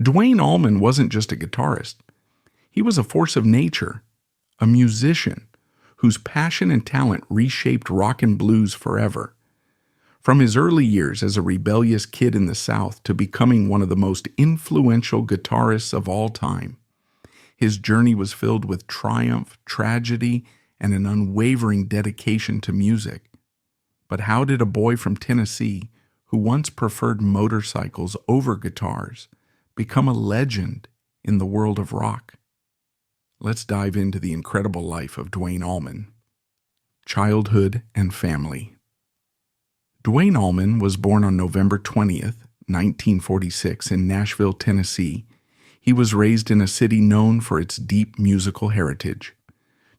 Duane Allman wasn't just a guitarist. He was a force of nature, a musician whose passion and talent reshaped rock and blues forever. From his early years as a rebellious kid in the South to becoming one of the most influential guitarists of all time, his journey was filled with triumph, tragedy, and an unwavering dedication to music. But how did a boy from Tennessee, who once preferred motorcycles over guitars, become a legend in the world of rock? Let's dive into the incredible life of Duane Allman. Childhood and family. Duane Allman was born on November 20th, 1946 in Nashville, Tennessee. He was raised in a city known for its deep musical heritage.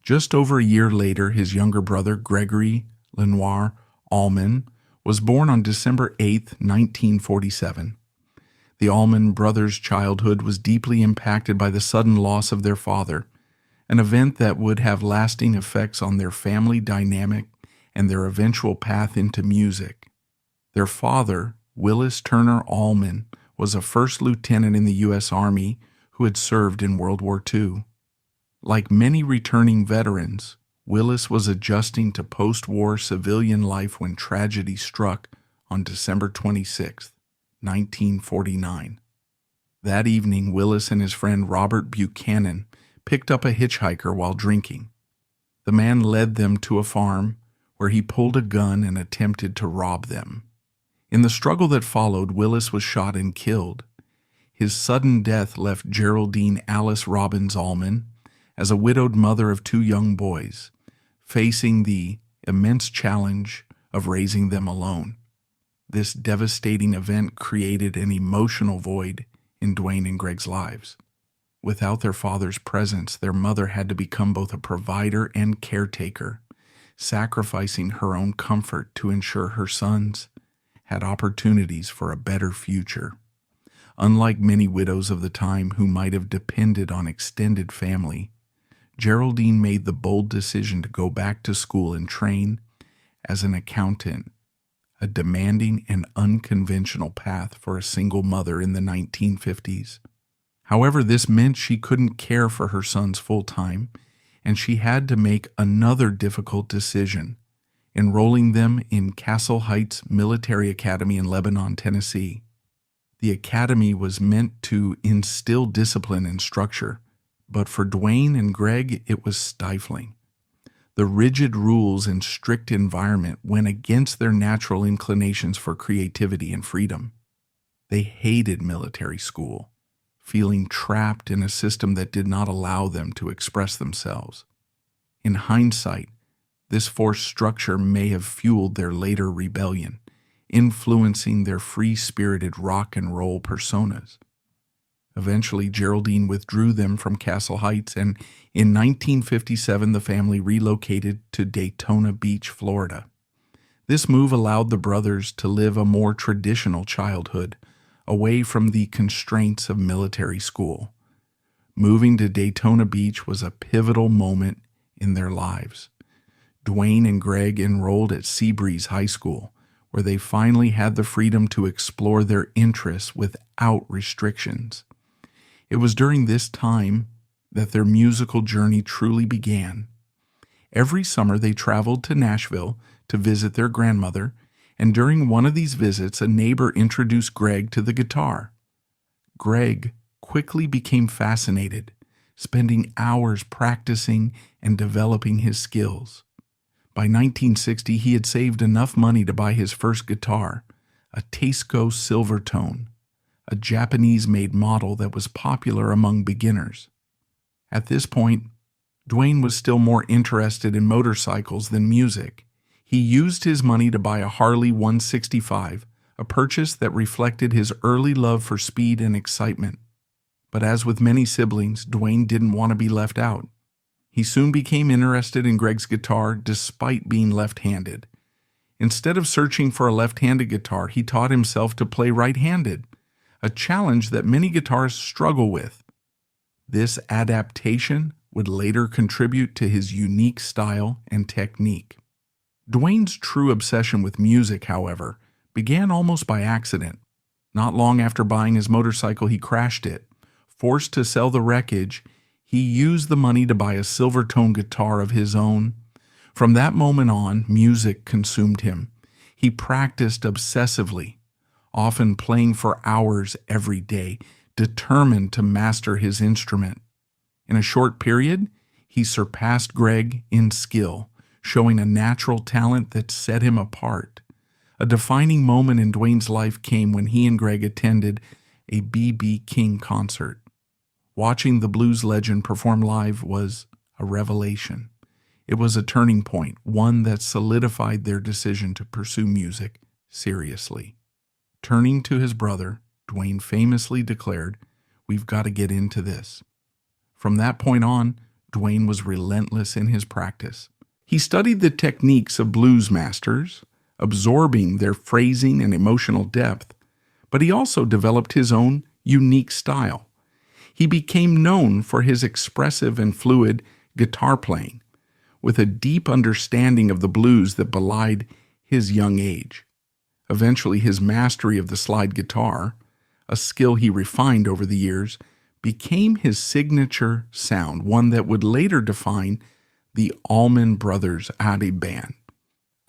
Just over a year later, his younger brother, Gregory Lenoir Allman, was born on December 8, 1947. The Allman Brothers' childhood was deeply impacted by the sudden loss of their father, an event that would have lasting effects on their family dynamic and their eventual path into music. Their father, Willis Turner Allman, was a first lieutenant in the U.S. Army who had served in World War II. Like many returning veterans, Willis was adjusting to post-war civilian life when tragedy struck on December 26, 1949. That evening, Willis and his friend Robert Buchanan picked up a hitchhiker while drinking. The man led them to a farm where he pulled a gun and attempted to rob them. In the struggle that followed, Willis was shot and killed. His sudden death left Geraldine Alice Robbins Allman as a widowed mother of two young boys, facing the immense challenge of raising them alone. This devastating event created an emotional void in Duane and Greg's lives. Without their father's presence, their mother had to become both a provider and caretaker, sacrificing her own comfort to ensure her sons had opportunities for a better future. Unlike many widows of the time who might have depended on extended family, Geraldine made the bold decision to go back to school and train as an accountant, a demanding and unconventional path for a single mother in the 1950s. However, this meant she couldn't care for her sons full-time, and she had to make another difficult decision, enrolling them in Castle Heights Military Academy in Lebanon, Tennessee. The academy was meant to instill discipline and structure, but for Duane and Greg, it was stifling. The rigid rules and strict environment went against their natural inclinations for creativity and freedom. They hated military school, feeling trapped in a system that did not allow them to express themselves. In hindsight, this forced structure may have fueled their later rebellion, influencing their free-spirited rock and roll personas. Eventually, Geraldine withdrew them from Castle Heights, and in 1957 the family relocated to Daytona Beach, Florida. This move allowed the brothers to live a more traditional childhood, away from the constraints of military school. Moving to Daytona Beach was a pivotal moment in their lives. Duane and Greg enrolled at Seabreeze High School, where they finally had the freedom to explore their interests without restrictions. It was during this time that their musical journey truly began. Every summer they traveled to Nashville to visit their grandmother, and during one of these visits, a neighbor introduced Greg to the guitar. Greg quickly became fascinated, spending hours practicing and developing his skills. By 1960, he had saved enough money to buy his first guitar, a Teisco Silvertone, a Japanese-made model that was popular among beginners. At this point, Duane was still more interested in motorcycles than music. He used his money to buy a Harley 165, a purchase that reflected his early love for speed and excitement. But as with many siblings, Duane didn't want to be left out. He soon became interested in Greg's guitar despite being left-handed. Instead of searching for a left-handed guitar, he taught himself to play right-handed, a challenge that many guitarists struggle with. This adaptation would later contribute to his unique style and technique. Duane's true obsession with music, however, began almost by accident. Not long after buying his motorcycle, he crashed it. Forced to sell the wreckage, he used the money to buy a silver-tone guitar of his own. From that moment on, music consumed him. He practiced obsessively, often playing for hours every day, determined to master his instrument. In a short period, he surpassed Greg in skill, showing a natural talent that set him apart. A defining moment in Duane's life came when he and Greg attended a B.B. King concert. Watching the blues legend perform live was a revelation. It was a turning point, one that solidified their decision to pursue music seriously. Turning to his brother, Duane famously declared, "We've got to get into this." From that point on, Duane was relentless in his practice. He studied the techniques of blues masters, absorbing their phrasing and emotional depth, but he also developed his own unique style. He became known for his expressive and fluid guitar playing, with a deep understanding of the blues that belied his young age. Eventually, his mastery of the slide guitar, a skill he refined over the years, became his signature sound, one that would later define the Allman Brothers band.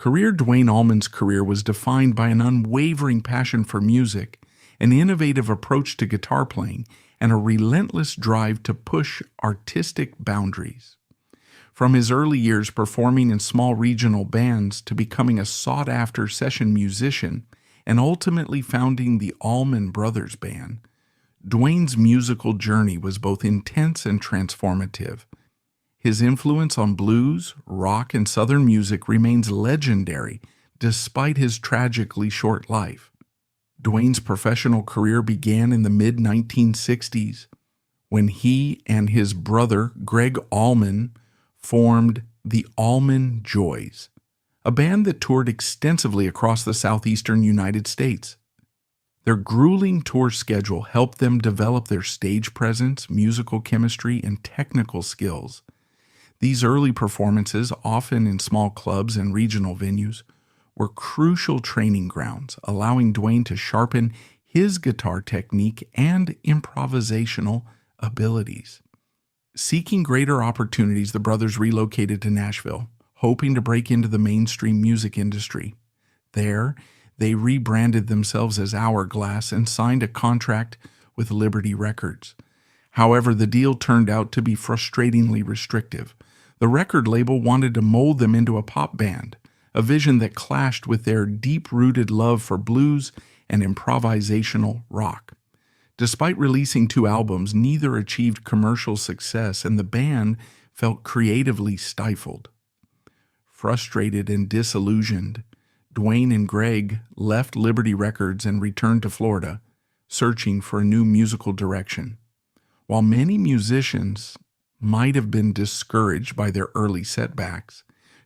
Duane Allman's career was defined by an unwavering passion for music, an innovative approach to guitar playing, and a relentless drive to push artistic boundaries. From his early years performing in small regional bands to becoming a sought-after session musician and ultimately founding the Allman Brothers band, Duane's musical journey was both intense and transformative. His influence on blues, rock, and Southern music remains legendary despite his tragically short life. Duane's professional career began in the mid-1960s when he and his brother, Greg Allman, formed the Allman Joys, a band that toured extensively across the southeastern United States. Their grueling tour schedule helped them develop their stage presence, musical chemistry, and technical skills. These early performances, often in small clubs and regional venues, were crucial training grounds, allowing Duane to sharpen his guitar technique and improvisational abilities. Seeking greater opportunities, the brothers relocated to Nashville, hoping to break into the mainstream music industry. There, they rebranded themselves as Hourglass and signed a contract with Liberty Records. However, the deal turned out to be frustratingly restrictive. The record label wanted to mold them into a pop band, a vision that clashed with their deep-rooted love for blues and improvisational rock. Despite releasing 2 albums, neither achieved commercial success, and the band felt creatively stifled. Frustrated and disillusioned, Duane and Greg left Liberty Records and returned to Florida, searching for a new musical direction. While many musicians might have been discouraged by their early setbacks,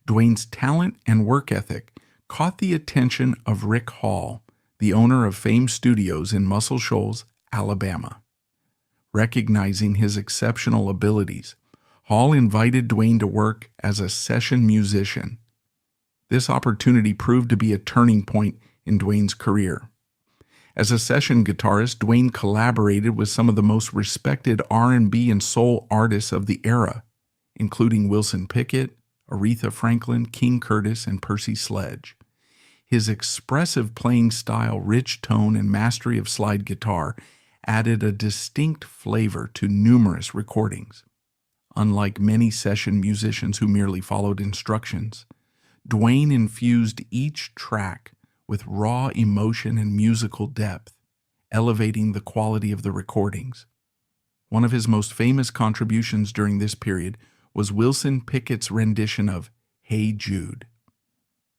Duane's talent and work ethic caught the attention of Rick Hall, the owner of Fame Studios in Muscle Shoals, Alabama. Recognizing his exceptional abilities, Hall invited Duane to work as a session musician. This opportunity proved to be a turning point in Duane's career. As a session guitarist, Duane collaborated with some of the most respected R&B and soul artists of the era, including Wilson Pickett, Aretha Franklin, King Curtis, and Percy Sledge. His expressive playing style, rich tone, and mastery of slide guitar added a distinct flavor to numerous recordings. Unlike many session musicians who merely followed instructions, Duane infused each track with raw emotion and musical depth, elevating the quality of the recordings. One of his most famous contributions during this period was Wilson Pickett's rendition of "Hey Jude."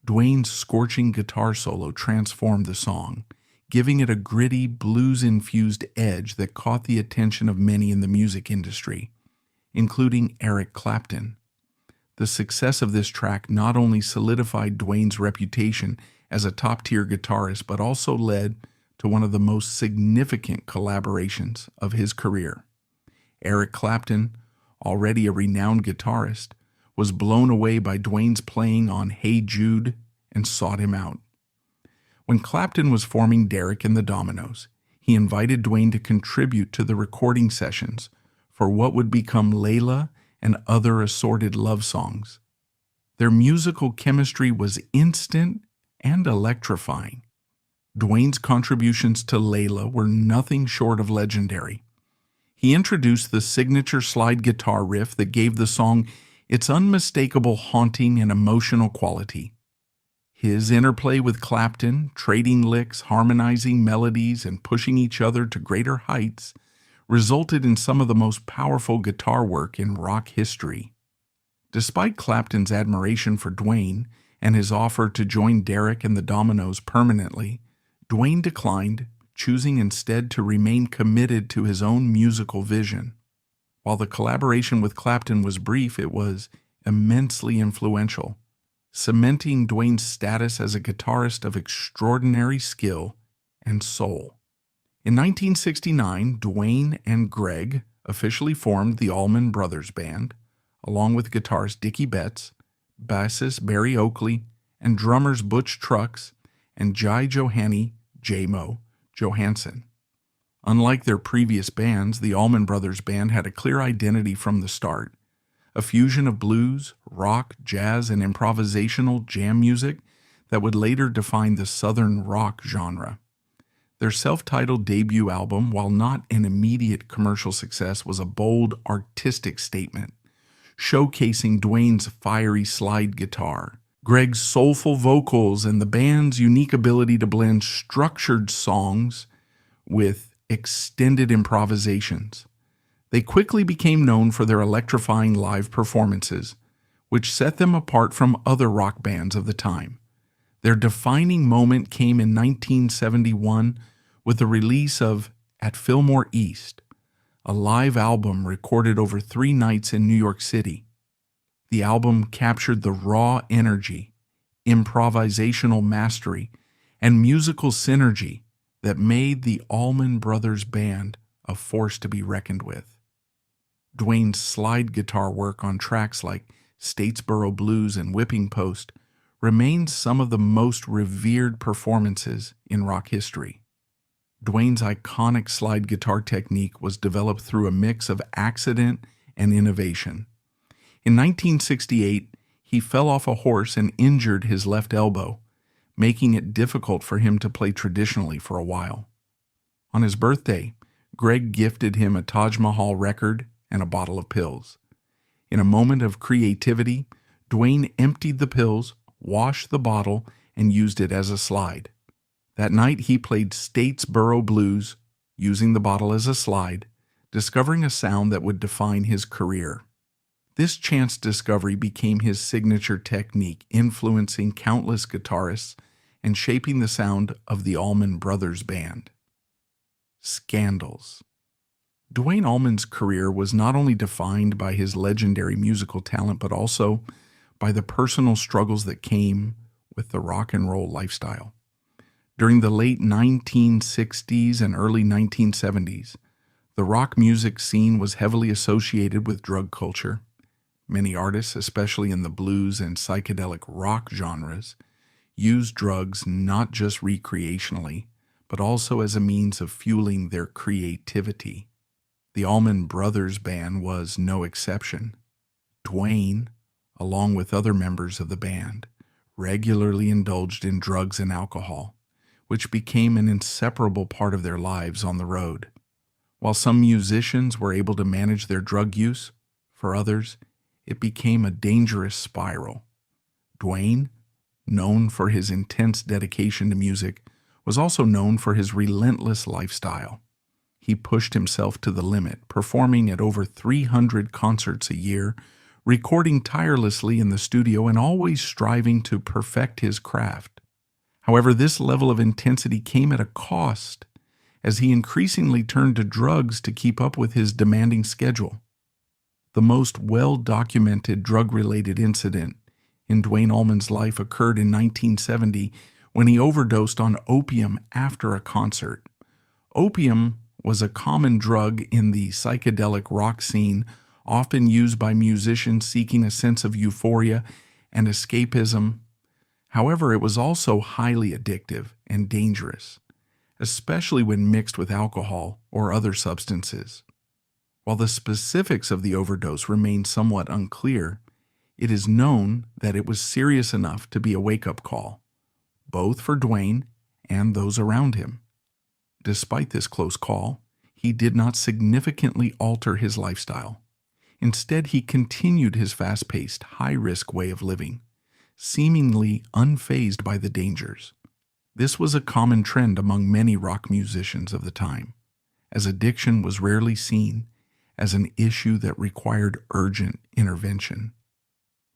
Duane's scorching guitar solo transformed the song, giving it a gritty, blues-infused edge that caught the attention of many in the music industry, including Eric Clapton. The success of this track not only solidified Duane's reputation as a top-tier guitarist, but also led to one of the most significant collaborations of his career. Eric Clapton, already a renowned guitarist, was blown away by Duane's playing on "Hey Jude" and sought him out. When Clapton was forming Derek and the Dominoes, he invited Duane to contribute to the recording sessions for what would become Layla and other assorted love songs. Their musical chemistry was instant and electrifying. Duane's contributions to Layla were nothing short of legendary. He introduced the signature slide guitar riff that gave the song its unmistakable haunting and emotional quality. His interplay with Clapton, trading licks, harmonizing melodies, and pushing each other to greater heights, resulted in some of the most powerful guitar work in rock history. Despite Clapton's admiration for Duane and his offer to join Derek and the Dominoes permanently, Duane declined, choosing instead to remain committed to his own musical vision. While the collaboration with Clapton was brief, it was immensely influential, cementing Duane's status as a guitarist of extraordinary skill and soul. In 1969, Duane and Greg officially formed the Allman Brothers Band, along with guitarist Dickie Betts, bassist Barry Oakley, and drummers Butch Trucks and Jai Johanny J-Mo Johansson. Unlike their previous bands, the Allman Brothers Band had a clear identity from the start, a fusion of blues, rock, jazz, and improvisational jam music that would later define the Southern rock genre. Their self-titled debut album, while not an immediate commercial success, was a bold artistic statement, showcasing Duane's fiery slide guitar, Greg's soulful vocals, and the band's unique ability to blend structured songs with extended improvisations. They quickly became known for their electrifying live performances, which set them apart from other rock bands of the time. Their defining moment came in 1971 with the release of At Fillmore East, a live album recorded over 3 nights in New York City. The album captured the raw energy, improvisational mastery, and musical synergy that made the Allman Brothers Band a force to be reckoned with. Duane's slide guitar work on tracks like Statesboro Blues and Whipping Post remains some of the most revered performances in rock history. Duane's iconic slide guitar technique was developed through a mix of accident and innovation. In 1968, he fell off a horse and injured his left elbow, making it difficult for him to play traditionally for a while. On his birthday, Greg gifted him a Taj Mahal record and a bottle of pills. In a moment of creativity, Duane emptied the pills, washed the bottle, and used it as a slide. That night he played Statesboro Blues, using the bottle as a slide, discovering a sound that would define his career. This chance discovery became his signature technique, influencing countless guitarists and shaping the sound of the Allman Brothers Band. Scandals. Duane Allman's career was not only defined by his legendary musical talent, but also by the personal struggles that came with the rock and roll lifestyle. During the late 1960s and early 1970s, the rock music scene was heavily associated with drug culture. Many artists, especially in the blues and psychedelic rock genres, used drugs not just recreationally, but also as a means of fueling their creativity. The Allman Brothers Band was no exception. Duane, along with other members of the band, regularly indulged in drugs and alcohol, which became an inseparable part of their lives on the road. While some musicians were able to manage their drug use, for others, it became a dangerous spiral. Duane, known for his intense dedication to music, was also known for his relentless lifestyle. He pushed himself to the limit, performing at over 300 concerts a year, recording tirelessly in the studio and always striving to perfect his craft. However, this level of intensity came at a cost, as he increasingly turned to drugs to keep up with his demanding schedule. The most well-documented drug-related incident in Duane Allman's life occurred in 1970 when he overdosed on opium after a concert. Opium was a common drug in the psychedelic rock scene, often used by musicians seeking a sense of euphoria and escapism. However, it was also highly addictive and dangerous, especially when mixed with alcohol or other substances. While the specifics of the overdose remain somewhat unclear, it is known that it was serious enough to be a wake-up call, both for Duane and those around him. Despite this close call, he did not significantly alter his lifestyle. Instead, he continued his fast-paced, high-risk way of living, seemingly unfazed by the dangers. This was a common trend among many rock musicians of the time, as addiction was rarely seen as an issue that required urgent intervention.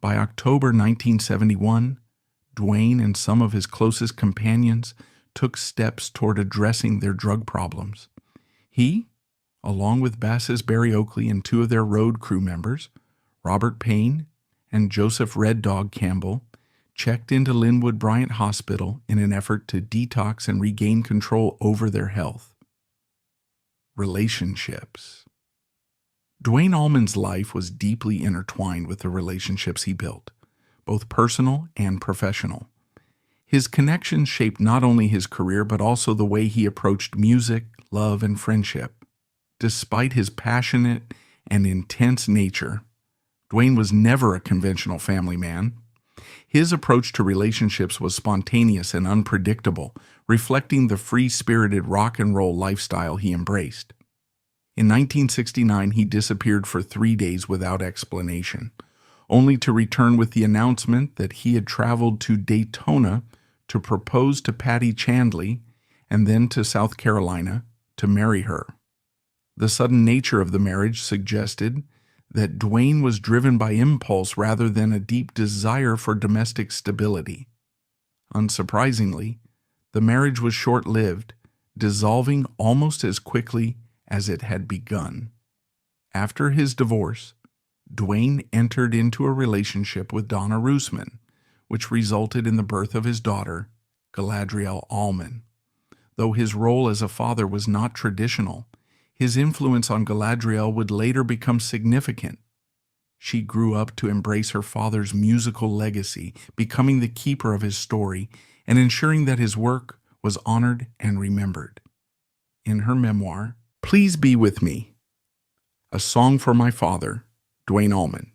By October 1971, Duane and some of his closest companions took steps toward addressing their drug problems. He, along with bassist Barry Oakley and two of their road crew members, Robert Payne and Joseph Red Dog Campbell, checked into Linwood Bryant Hospital in an effort to detox and regain control over their health. Relationships. Duane Allman's life was deeply intertwined with the relationships he built, both personal and professional. His connections shaped not only his career but also the way he approached music, love, and friendship. Despite his passionate and intense nature, Duane was never a conventional family man. His approach to relationships was spontaneous and unpredictable, reflecting the free-spirited rock and roll lifestyle he embraced. In 1969, he disappeared for 3 days without explanation, only to return with the announcement that he had traveled to Daytona to propose to Patty Chandley and then to South Carolina to marry her. The sudden nature of the marriage suggested that Duane was driven by impulse rather than a deep desire for domestic stability. Unsurprisingly, the marriage was short-lived, dissolving almost as quickly as it had begun. After his divorce, Duane entered into a relationship with Donna Roosman, which resulted in the birth of his daughter, Galadriel Allman. Though his role as a father was not traditional, his influence on Galadriel would later become significant. She grew up to embrace her father's musical legacy, becoming the keeper of his story and ensuring that his work was honored and remembered. In her memoir, Please Be With Me, A Song for My Father, Duane Allman,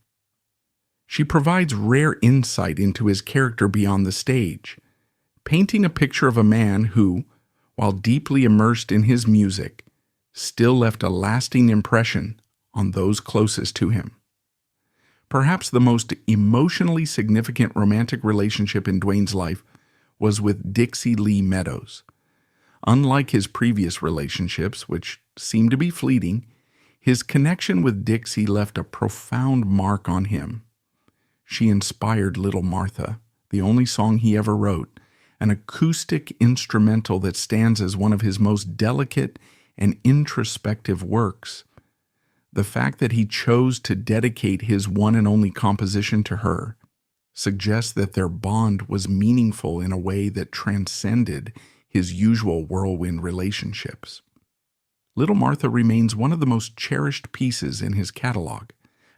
she provides rare insight into his character beyond the stage, painting a picture of a man who, while deeply immersed in his music, still left a lasting impression on those closest to him. Perhaps the most emotionally significant romantic relationship in Duane's life was with Dixie Lee Meadows. Unlike his previous relationships, which seemed to be fleeting, his connection with Dixie left a profound mark on him. She inspired Little Martha, the only song he ever wrote, an acoustic instrumental that stands as one of his most delicate and introspective works. The fact that he chose to dedicate his one and only composition to her suggests that their bond was meaningful in a way that transcended his usual whirlwind relationships. Little Martha remains one of the most cherished pieces in his catalog,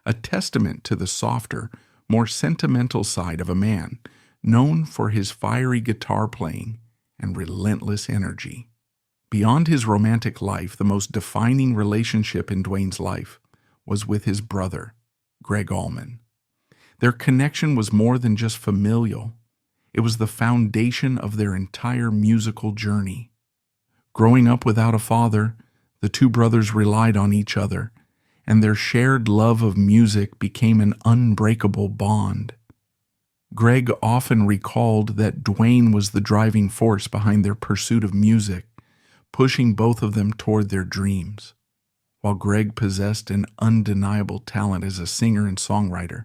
a testament to the softer, more sentimental side of a man, known for his fiery guitar playing and relentless energy. Beyond his romantic life, the most defining relationship in Duane's life was with his brother, Gregg Allman. Their connection was more than just familial. It was the foundation of their entire musical journey. Growing up without a father, the two brothers relied on each other, and their shared love of music became an unbreakable bond. Gregg often recalled that Duane was the driving force behind their pursuit of music, pushing both of them toward their dreams. While Gregg possessed an undeniable talent as a singer and songwriter,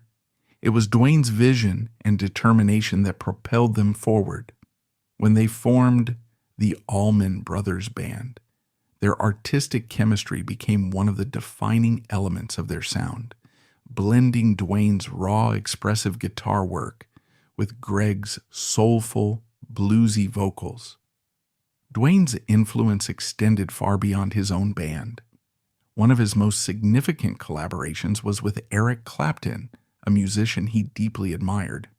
it was Duane's vision and determination that propelled them forward. When they formed the Allman Brothers band, their artistic chemistry became one of the defining elements of their sound, blending Duane's raw, expressive guitar work with Gregg's soulful, bluesy vocals. Duane's influence extended far beyond his own band. One of his most significant collaborations was with Eric Clapton, a musician he deeply admired.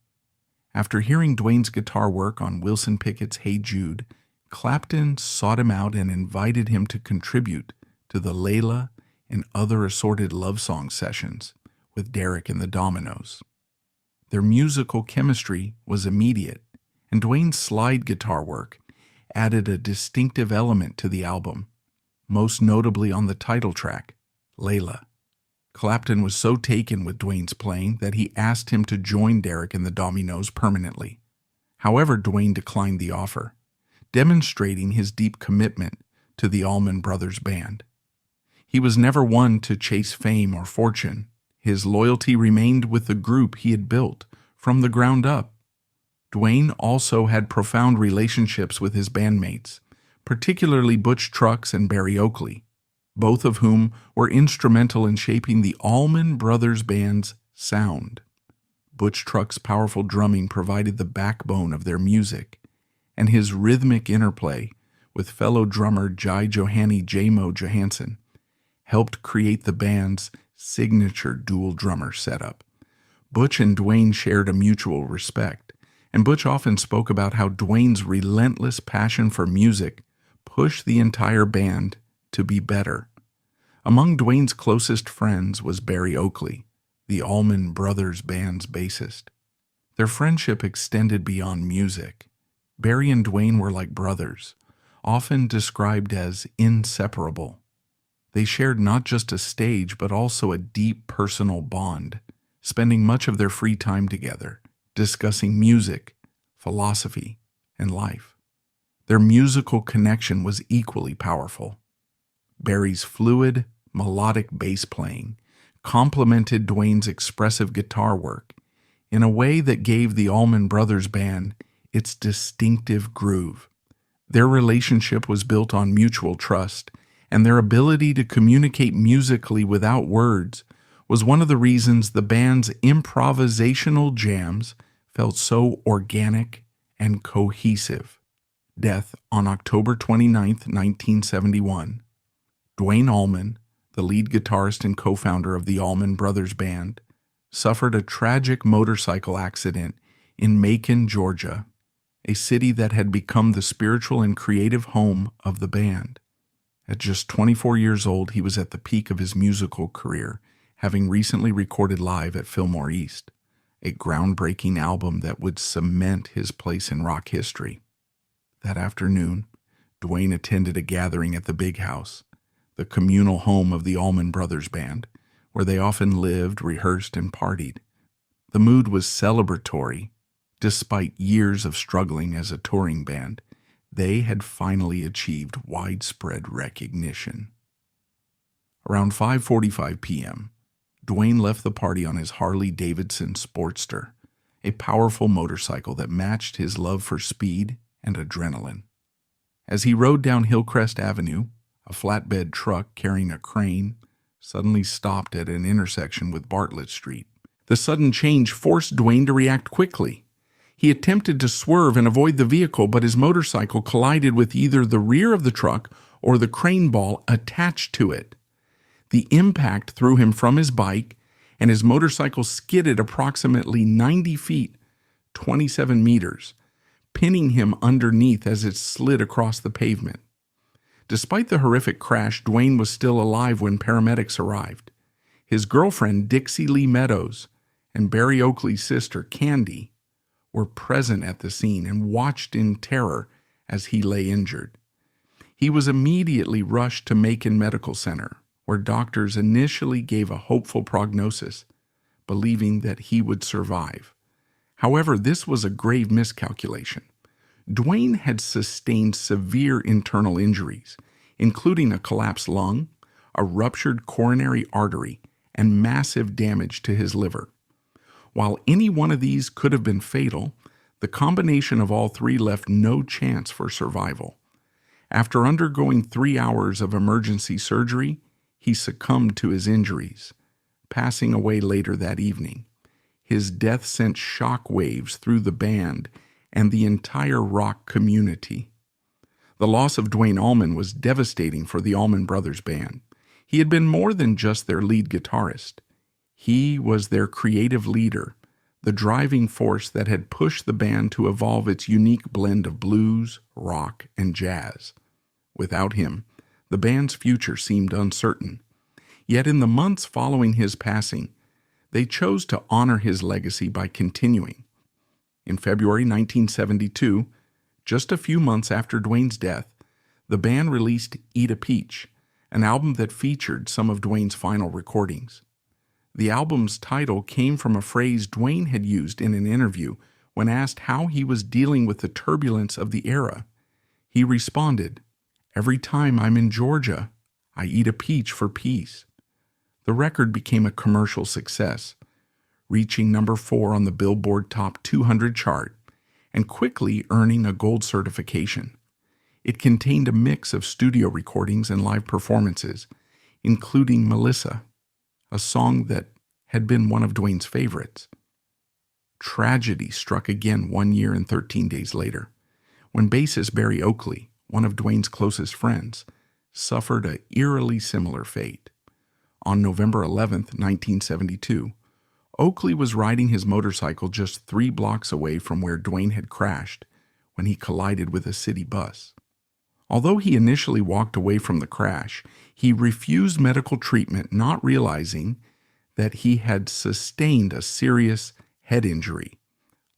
After hearing Duane's guitar work on Wilson Pickett's Hey Jude, Clapton sought him out and invited him to contribute to the Layla and other assorted love song sessions with Derek and the Dominoes. Their musical chemistry was immediate, and Duane's slide guitar work added a distinctive element to the album, most notably on the title track, Layla. Clapton was so taken with Duane's playing that he asked him to join Derek and the Dominoes permanently. However, Duane declined the offer, demonstrating his deep commitment to the Allman Brothers band. He was never one to chase fame or fortune. His loyalty remained with the group he had built from the ground up. Duane also had profound relationships with his bandmates, particularly Butch Trucks and Barry Oakley, both of whom were instrumental in shaping the Allman Brothers band's sound. Butch Trucks' powerful drumming provided the backbone of their music, and his rhythmic interplay with fellow drummer Jai Johanny J-Mo Johansson helped create the band's signature dual drummer setup. Butch and Duane shared a mutual respect, and Butch often spoke about how Duane's relentless passion for music pushed the entire band to be better. Among Duane's closest friends was Barry Oakley, the Allman Brothers band's bassist. Their friendship extended beyond music. Barry and Duane were like brothers, often described as inseparable. They shared not just a stage, but also a deep personal bond, spending much of their free time together, discussing music, philosophy, and life. Their musical connection was equally powerful. Barry's fluid, melodic bass playing complemented Duane's expressive guitar work in a way that gave the Allman Brothers band its distinctive groove. Their relationship was built on mutual trust, and their ability to communicate musically without words was one of the reasons the band's improvisational jams felt so organic and cohesive. Death on October 29, 1971. Duane Allman, the lead guitarist and co-founder of the Allman Brothers band, suffered a tragic motorcycle accident in Macon, Georgia, a city that had become the spiritual and creative home of the band. At just 24 years old, he was at the peak of his musical career, having recently recorded live at Fillmore East, a groundbreaking album that would cement his place in rock history. That afternoon, Duane attended a gathering at the Big House, the communal home of the Allman Brothers band, where they often lived, rehearsed, and partied. The mood was celebratory. Despite years of struggling as a touring band, they had finally achieved widespread recognition. Around 5:45 p.m., Duane left the party on his Harley-Davidson Sportster, a powerful motorcycle that matched his love for speed and adrenaline. As he rode down Hillcrest Avenue, a flatbed truck carrying a crane suddenly stopped at an intersection with Bartlett Street. The sudden change forced Duane to react quickly. He attempted to swerve and avoid the vehicle, but his motorcycle collided with either the rear of the truck or the crane ball attached to it. The impact threw him from his bike, and his motorcycle skidded approximately 90 feet, 27 meters, pinning him underneath as it slid across the pavement. Despite the horrific crash, Duane was still alive when paramedics arrived. His girlfriend, Dixie Lee Meadows, and Barry Oakley's sister, Candy, were present at the scene and watched in terror as he lay injured. He was immediately rushed to Macon Medical Center, where doctors initially gave a hopeful prognosis, believing that he would survive. However, this was a grave miscalculation. Duane had sustained severe internal injuries, including a collapsed lung, a ruptured coronary artery, and massive damage to his liver. While any one of these could have been fatal, the combination of all three left no chance for survival. After undergoing 3 hours of emergency surgery, he succumbed to his injuries, passing away later that evening. His death sent shock waves through the band and the entire rock community. The loss of Duane Allman was devastating for the Allman Brothers band. He had been more than just their lead guitarist. He was their creative leader, the driving force that had pushed the band to evolve its unique blend of blues, rock, and jazz. Without him, the band's future seemed uncertain. Yet in the months following his passing, they chose to honor his legacy by continuing. In February 1972, just a few months after Duane's death, the band released Eat a Peach, an album that featured some of Duane's final recordings. The album's title came from a phrase Duane had used in an interview when asked how he was dealing with the turbulence of the era. He responded, "Every time I'm in Georgia, I eat a peach for peace." The record became a commercial success, reaching number 4 on the Billboard Top 200 chart and quickly earning a gold certification. It contained a mix of studio recordings and live performances, including Melissa, a song that had been one of Duane's favorites. Tragedy struck again 1 year and 13 days later, when bassist Barry Oakley, one of Duane's closest friends, suffered an eerily similar fate. On November 11, 1972, Oakley was riding his motorcycle just 3 blocks away from where Duane had crashed when he collided with a city bus. Although he initially walked away from the crash, he refused medical treatment, not realizing that he had sustained a serious head injury.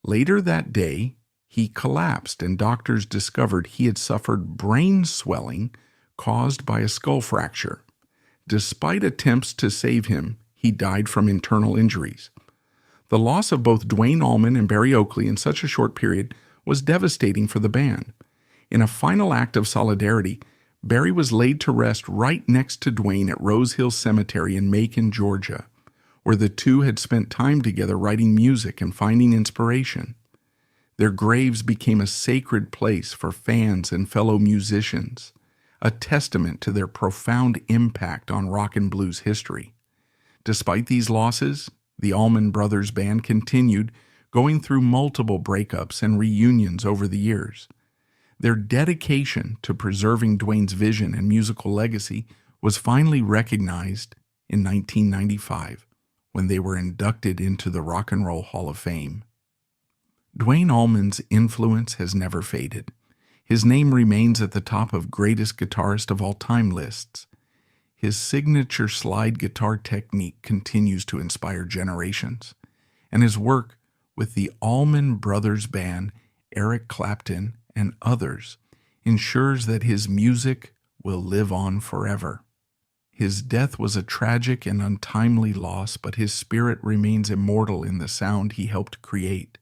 Later that day, he collapsed and doctors discovered he had suffered brain swelling caused by a skull fracture. Despite attempts to save him, he died from internal injuries. The loss of both Duane Allman and Barry Oakley in such a short period was devastating for the band. In a final act of solidarity, Barry was laid to rest right next to Duane at Rose Hill Cemetery in Macon, Georgia, where the two had spent time together writing music and finding inspiration. Their graves became a sacred place for fans and fellow musicians, a testament to their profound impact on rock and blues history. Despite these losses, the Allman Brothers band continued, going through multiple breakups and reunions over the years. Their dedication to preserving Duane's vision and musical legacy was finally recognized in 1995 when they were inducted into the Rock and Roll Hall of Fame. Duane Allman's influence has never faded. His name remains at the top of greatest guitarist of all time lists. His signature slide guitar technique continues to inspire generations, and his work with the Allman Brothers Band, Eric Clapton, and others ensures that his music will live on forever. His death was a tragic and untimely loss, but his spirit remains immortal in the sound he helped create.